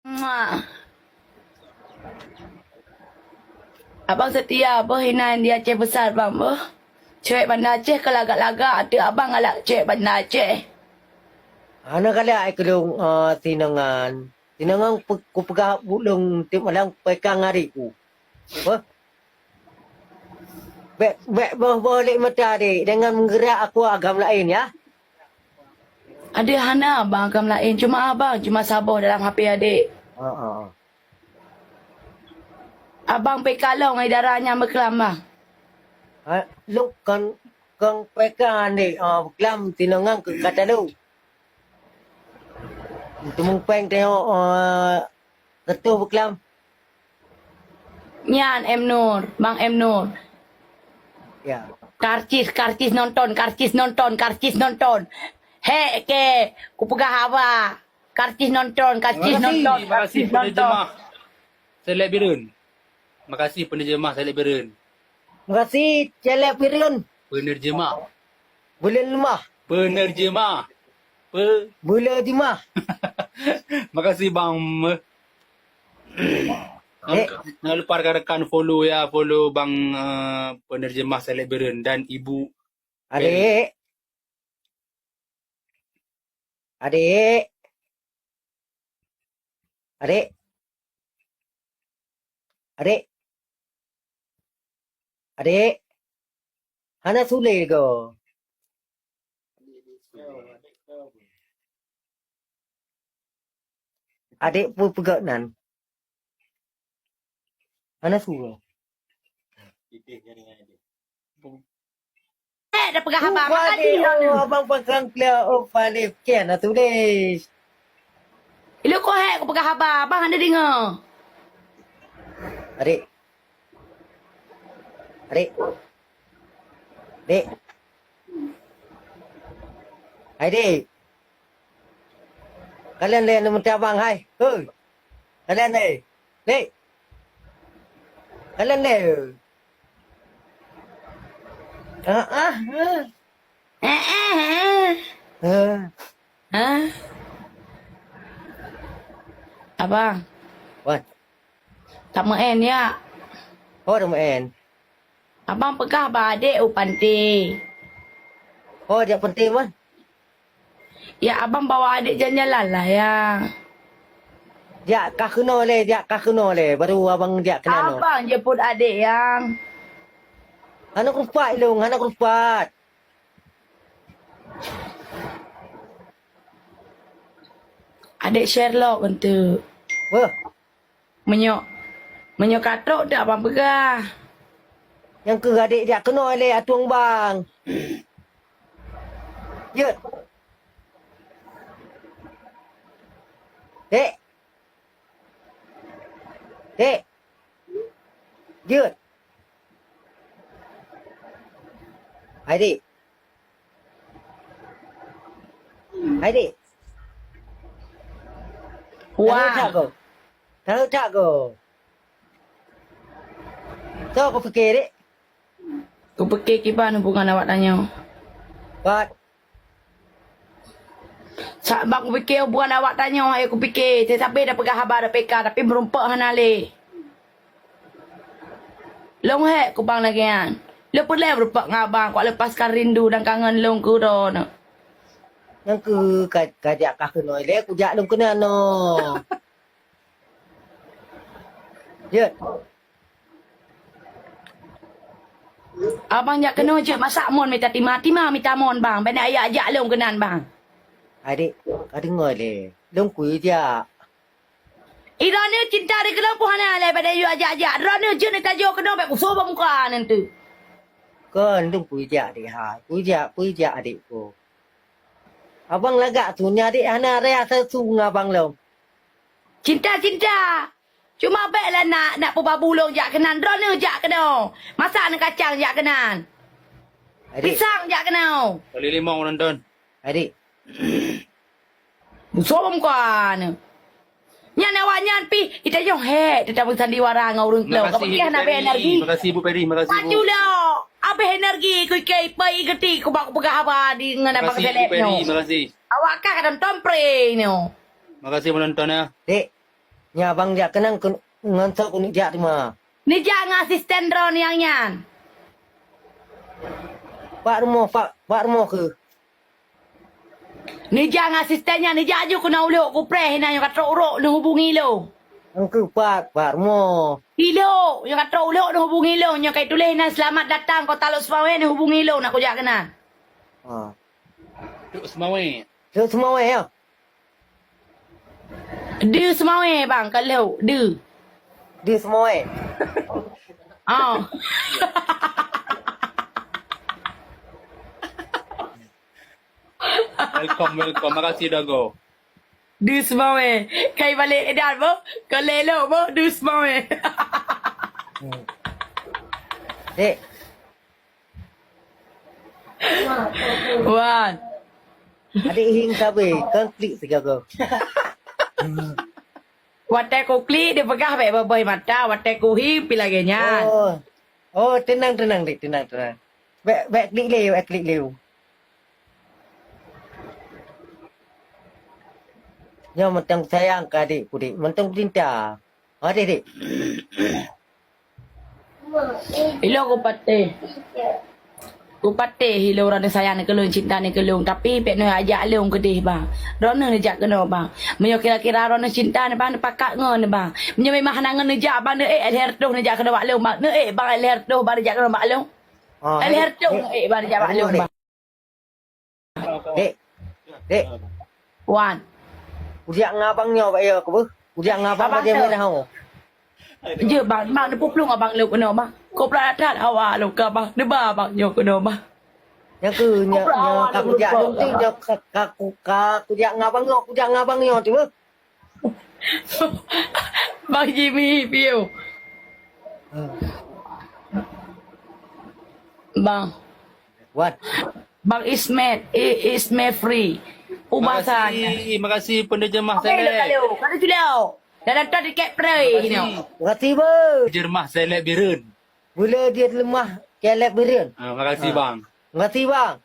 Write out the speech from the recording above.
Mak. Abang setia apa hinan dia Aceh besar bang apa? Cewek bandar Aceh ke lagak-lagak ada abang alak cewek bandar Aceh. Ana kala ay kulong tinangan. Tinangan ku pagka bulong tim alang pekang hari ku. Apa? Boleh mata adik dengan menggerak aku agam lain ya. Ada hana abang agam lain cuma abang cuma sabar dalam HP adik. Ha. Abang pekalong ai darahnya berkelam bang. Lúc con pekang ni klam tinangan ke kata lu. Tumung peng tengok ketua berkelam. Nyan M Nur, Bang M Nur. Ya. Karcis nonton. Hei ke, ku pegah apa? Karcis nonton. Terima kasih penerjemah Seleb Birun. Terima kasih penerjemah Seleb Birun. Terima kasih Celek Pirun. Penerjemah. Bulan lemah. Penerjemah. Bulan dimah. Terima kasih Bang. Jangan lupa rekan-rekan follow ya. Follow Bang penerjemah Seleb Birun dan Ibu. Adik. Adik. Adik. Adik. Adik. Hana sule ko. Adik pun pegak nan. Hana sule. Dah pegah apa? Makasih. Abang pasang clear off balik. Kian lah tulis. Lu kau hek ku pegah apa? Abang ada dengar. Adik. Adik. Adik. Adik. Kalian lihat nama abang hai. Hei. Kalian ni. Dek. Kalian ni. Hah? Abang, Wan. tak main ya. Oh, nama en. Abang pegah ba adik panti. Oh, dia penting wan. Ya abang bawa adik jalan-jalan lah ya. Dia kah kena le. Baru abang dia kena no. Abang jemput adik yang. Anak rupat long, anak rupat. Adik Sherlock untuk. Wah, Menyok katrok tak abang pegah. yang ke adik dia kena le atuang bang. Ya. Dek. Dek. Ya. Adik. Adik. Tahu tak Wah, kau? Tahu tak kau? So, kau fikir dek. aku fikir kiban hubungan awak tanya. Buat. Sebab aku fikir hubungan awak tanya, aku fikir. Tetapi dah pegah habar dah peka, tapi merumpak hanale. Long hek ku bang lagi kan. Lepas le berpak ngabang, kau lepaskan rindu dan kangen long ku dah. Yang ke kajak kah kena le, aku jak dong kena no. Ya. Abang jak kena je masak mon minta timah minta mon bang. Benar ayah ajak long kenan bang. Adik, kau dengar le. Dong kui dia. Irana cinta dia kena pun hanale pada you ajak-ajak. Irana je ni tajuk kena baik ku sobang muka nanti. Kan dong kui dia adik ha. Kui dia adik ko. Abang lagak tu ni adik hana rea sesu abang lo. Cinta. Cuma baiklah nak pebabulong jak kenan. Irana jak kena. Masak nak kacang jak kenan. Adik, Pisang jak kena. Kali 5 orang nonton. adik. Sobang muka ni. Nyan awak nyan pi. Kita jom hek. Kita pun sandiwara dengan urung kelau. Kau pergi nak energi. Terima kasih Bu Peri. Terima kasih Bu. Maju lah. Habis energi. Kau ikai pai geti. Kau bak pegah apa di dengan Terima abang kasih Bu seleb Peri. no. Terima kasih. Awak kan kadang tompre no. Terima kasih menonton ya. Dek, Ya bang dia kenang ngantok ni dia terima. Ni jangan asisten drone yang nyan. Pak rumah ke? Ni jangan asistennya ni jaju kena uluk ku preh na yang kata uruk ni hubungi lo. Angku pak rumah. Ilo yang kata uluk ni hubungi lo yang kai tulis na selamat datang Kota Lok Semawe ni hubungi lo nak kujak kena. Ha. Duk semawe. Tu semua ya. Dia Semawe bang kalau dia. Dia semua Ah. Welcome. Makasih Dago. Dia Semawe. Kai balik edan bo. Kalau bo dia Semawe. Dek. Wan. Adik hing sabe kan klik segala. Watai ko kli dia pegah baik boy mata. Watai ko hi pilagenya. Oh, tenang dek, tenang. Baik klik leu. Ya mentang sayang ke adik pudik, mentang cinta. Dek. Ilo ko pate. Ku pate hilo orang ni sayang ni kelung cinta ni kelung tapi pek no ajak leung kedih bang. Rona ni jak kena bang. Menyo kira-kira rona cinta ni bang pakak ngon ni bang. Menyo memang nangan ni jak bang leher tu ni jak kena bak leung bang. Bang leher tu bang jak kena bak leung. Leher tu bang jak bak leung bang. Dek. Wan. Udiak ngabangnya pak ya ke bu? Udiak ngabang Abang dia tu. merah hau. Je bang ni puplung abang leung kena bang. Ko peladat awak lu ke bang. Ni bang nyo kena bang. Yang ke nya kaku dia dong ting nya kaku dia ngabangnya tu bu. Bang Jimmy view. Bang. What? Bang Ismet free. Ubasanya. Makasih penerjemah Okey, dah Selek. kalau tu dah. Dah datang dekat pray ni. Berarti bu. Penerjemah Selek Birun. Bila dia lemah kelep berian. Makasih bang. Ngerti bang?